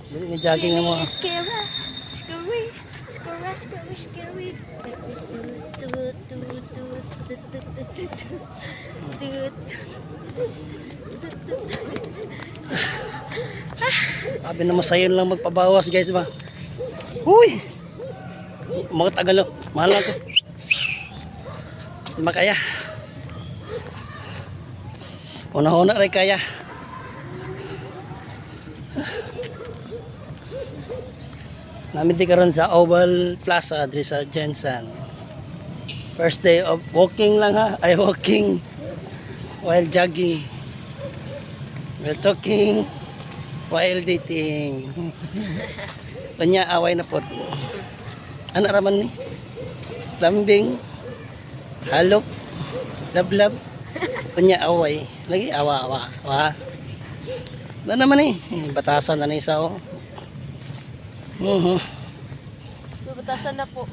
May jogging na mo. Scary, scary, scary, scary, scary. Sabi na masayon lang magpabawas guys ba. Huy! Mga Tagalo, mahal ako. Di makaya. Una-una rin kaya. Namin di karon sa Oval Plaza diri sa Jensen. First day of walking lang ha. Ay walking while jogging. While talking while dating. Kanya away na po. Ano raman ni? Lambing. Halok. Lablab. Kanya away. Lagi awa-awa. Wa. Na naman eh. Batasan na ni isa oh. Bubutasan na po.